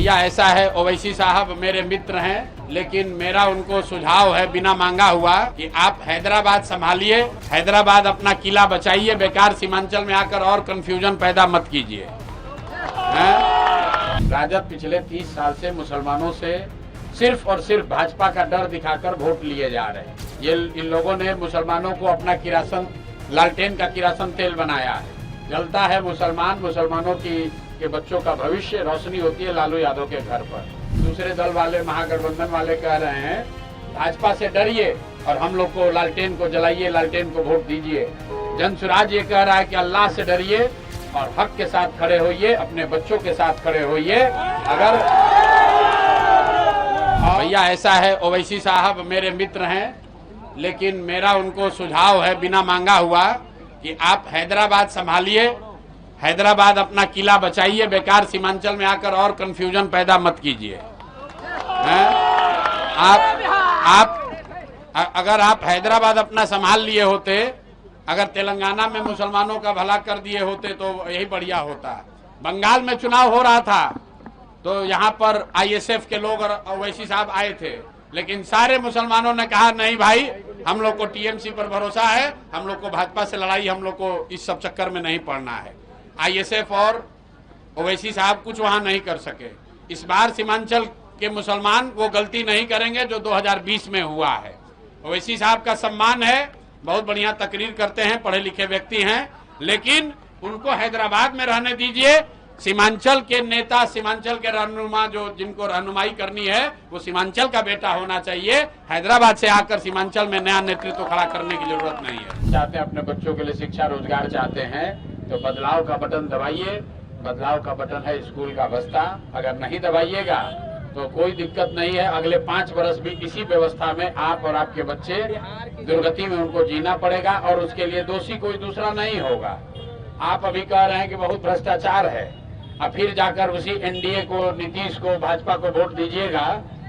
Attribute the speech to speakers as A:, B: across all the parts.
A: भैया ऐसा है, ओवैसी साहब मेरे मित्र हैं, लेकिन मेरा उनको सुझाव है बिना मांगा हुआ कि आप हैदराबाद संभालिए, हैदराबाद अपना किला बचाइए, बेकार सीमांचल में आकर और कंफ्यूजन पैदा मत कीजिए। राजद पिछले 30 साल से मुसलमानों से सिर्फ और सिर्फ भाजपा का डर दिखाकर वोट लिए जा रहे हैं। ये इन लोगों ने मुसलमानों को अपना किरासन, लालटेन का किरासन तेल बनाया है। जलता है मुसलमानों के बच्चों का भविष्य, रोशनी होती है लालू यादव के घर पर। दूसरे दल वाले, महागठबंधन वाले कह रहे हैं भाजपा से डरिए और हम लोग को लालटेन को जलाइए, लालटेन को वोट दीजिए। जनसुराज ये कह रहा है कि अल्लाह से डरिए और हक के साथ खड़े होइए, अपने बच्चों के साथ खड़े होइए। अगर भैया ऐसा है, ओवैसी साहब मेरे मित्र हैं, लेकिन मेरा उनको सुझाव है बिना मांगा हुआ कि आप हैदराबाद संभालिए, हैदराबाद अपना किला बचाइए, बेकार सीमांचल में आकर और कंफ्यूजन पैदा मत कीजिए। अगर आप हैदराबाद अपना संभाल लिए होते, अगर तेलंगाना में मुसलमानों का भला कर दिए होते तो यही बढ़िया होता। बंगाल में चुनाव हो रहा था तो यहाँ पर आईएसएफ के लोग और ओवैसी साहब आए थे, लेकिन सारे मुसलमानों ने कहा नहीं भाई, हम लोग को टीएमसी पर भरोसा है, हम लोग को भाजपा से लड़ाई, हम लोग को इस सब चक्कर में नहीं पड़ना है। आईएसएफ और ओवैसी साहब कुछ वहां नहीं कर सके। इस बार सीमांचल के मुसलमान वो गलती नहीं करेंगे जो 2020 में हुआ है। ओवैसी साहब का सम्मान है, बहुत बढ़िया तकरीर करते हैं, पढ़े लिखे व्यक्ति हैं, लेकिन उनको हैदराबाद में रहने दीजिए। सीमांचल के नेता, सीमांचल के रहनुमा, जो जिनको रहनुमाई करनी है वो सीमांचल का बेटा होना चाहिए। हैदराबाद से आकर सीमांचल में नया नेतृत्व खड़ा करने की जरूरत नहीं है। चाहते हैं अपने बच्चों के लिए शिक्षा, रोजगार चाहते हैं तो बदलाव का बटन दबाइए। बदलाव का बटन है स्कूल का बस्ता। अगर नहीं दबाइएगा तो कोई दिक्कत नहीं है, अगले 5 वर्ष भी इसी व्यवस्था में आप और आपके बच्चे दुर्गति में उनको जीना पड़ेगा और उसके लिए दोषी कोई दूसरा नहीं होगा। आप अभी कह रहे हैं कि बहुत भ्रष्टाचार है, अब फिर जाकर उसी एनडीए को, नीतीश को, भाजपा को वोट दीजिएगा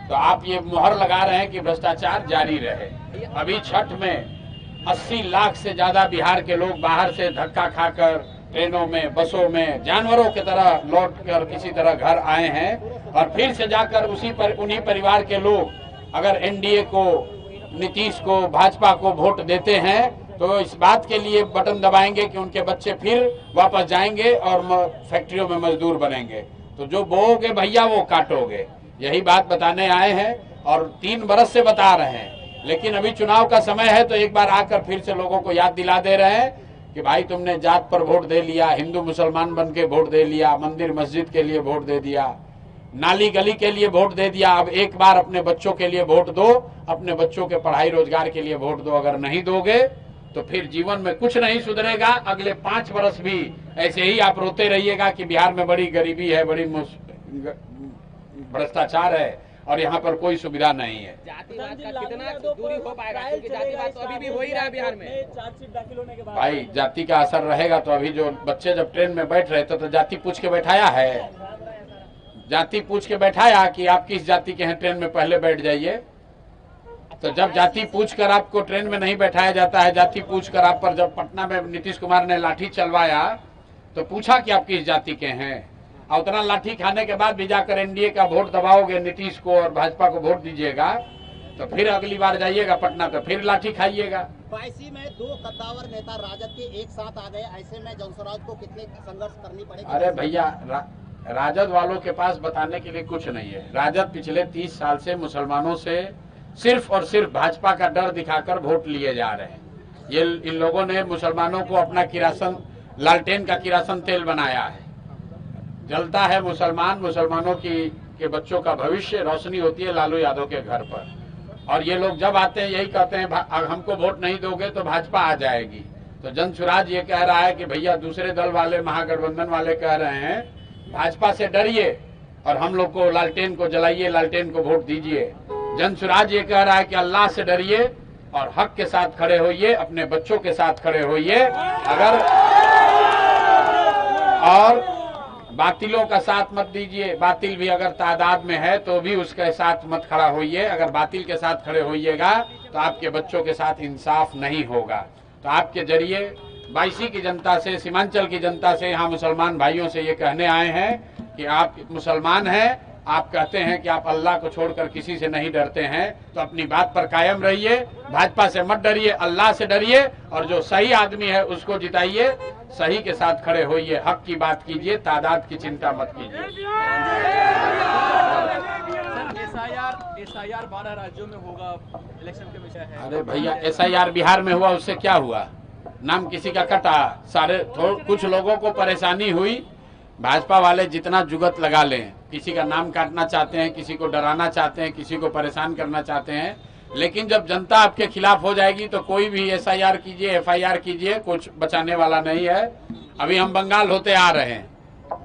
A: तो आप ये मुहर लगा रहे हैं कि भ्रष्टाचार जारी रहे। अभी छठ में 80 लाख से ज्यादा बिहार के लोग बाहर से धक्का खाकर ट्रेनों में, बसों में जानवरों की तरह लौट कर किसी तरह घर आए हैं और फिर से जाकर उन्हीं परिवार के लोग अगर एनडीए को, नीतीश को, भाजपा को वोट देते हैं तो इस बात के लिए बटन दबाएंगे कि उनके बच्चे फिर वापस जाएंगे और फैक्ट्रियों में मजदूर बनेंगे। तो जो बोओगे भैया वो काटोगे, यही बात बताने आए हैं और 3 बरस से बता रहे हैं। लेकिन अभी चुनाव का समय है तो एक बार आकर फिर से लोगों को याद दिला दे रहे हैं कि भाई तुमने जात पर वोट दे लिया, हिंदू मुसलमान बन के वोट दे लिया, मंदिर मस्जिद के लिए वोट दे दिया, नाली गली के लिए वोट दे दिया। अब एक बार अपने बच्चों के लिए वोट दो, अपने बच्चों के पढ़ाई रोजगार के लिए वोट दो। अगर नहीं दोगे तो फिर जीवन में कुछ नहीं सुधरेगा। अगले 5 वर्ष भी ऐसे ही आप रोते रहिएगा कि बिहार में बड़ी गरीबी है, बड़ी भ्रष्टाचार है और यहाँ पर कोई सुविधा नहीं है।
B: जातिवाद का कितना दूरी हो पाएगा, क्योंकि जातिवाद तो अभी भी हो ही रहा है बिहार में।
C: चार्जशीट दाखिल होने के बाद
A: भाई जाति का असर रहेगा तो अभी जो बच्चे जब ट्रेन में बैठ रहे थे तो जाति पूछ के बैठाया है, जाति पूछ के बैठाया कि आप किस जाति के हैं, ट्रेन में पहले बैठ जाइए। तो जब जाति पूछकर आपको ट्रेन में नहीं बैठाया जाता है, जाति पूछकर आप पर जब पटना में नीतीश कुमार ने लाठी चलवाया तो पूछा कि आप किस जाति के हैं, और उतना लाठी खाने के बाद भी जाकर एनडीए का वोट दबाओगे, नीतीश को और भाजपा को वोट दीजिएगा तो फिर अगली बार जाइएगा पटना तो फिर लाठी खाइएगा।
C: 22 में 2 कद्दावर नेता राजद के एक साथ आ गए, ऐसे में जनसुराज को कितने संघर्ष करनी पड़ेगी?
A: अरे भैया राजद वालों के पास बताने के लिए कुछ नहीं है। राजद पिछले 30 साल से मुसलमानों से सिर्फ और सिर्फ भाजपा का डर दिखाकर वोट लिए जा रहे हैं। ये इन लोगों ने मुसलमानों को अपना किरासन, लालटेन का किरासन तेल बनाया है। जलता है मुसलमानों के बच्चों का भविष्य, रोशनी होती है लालू यादव के घर पर। और ये लोग जब आते हैं यही कहते हैं हमको वोट नहीं दोगे तो भाजपा आ जाएगी। तो जनसुराज ये कह रहा है कि भैया दूसरे दल वाले, महागठबंधन वाले कह रहे हैं भाजपा से डरिए और हम लोग को लालटेन को जलाइए, लालटेन को वोट दीजिए। जनसुराज ये कह रहा है कि अल्लाह से डरिए और हक के साथ खड़े होइए, अपने बच्चों के साथ खड़े होइए। अगर और बातिलों का साथ मत दीजिए, बातिल भी अगर तादाद में है तो भी उसके साथ मत खड़ा होइए। अगर बातिल के साथ खड़े होइएगा तो आपके बच्चों के साथ इंसाफ नहीं होगा। तो आपके जरिए 22 की जनता से, सीमांचल की जनता से, यहाँ मुसलमान भाइयों से ये कहने आए हैं कि आप मुसलमान हैं आप कहते हैं कि आप अल्लाह को छोड़कर किसी से नहीं डरते हैं, तो अपनी बात पर कायम रहिए। भाजपा से मत डरिए, अल्लाह से डरिए, और जो सही आदमी है उसको जिताइए, सही के साथ खड़े होइए, हक की बात कीजिए, तादाद की चिंता मत कीजिए।
D: एसआईआर 12 राज्यों में होगा, इलेक्शन कमीशन है।
A: अरे भैया, एसआईआर बिहार में हुआ, उससे क्या हुआ? नाम किसी का कटा, सारे कुछ लोगों को परेशानी हुई। भाजपा वाले जितना जुगत लगा लें, किसी का नाम काटना चाहते हैं, किसी को डराना चाहते हैं, किसी को परेशान करना चाहते हैं, लेकिन जब जनता आपके खिलाफ हो जाएगी तो कोई भी एसआईआर कीजिए, एफआईआर कीजिए, कुछ बचाने वाला नहीं है। अभी हम बंगाल होते आ रहे हैं,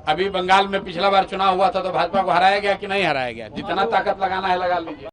A: अभी बंगाल में पिछला बार चुनाव हुआ था तो भाजपा को हराया गया कि नहीं हराया गया? जितना ताकत लगाना है लगा लीजिए।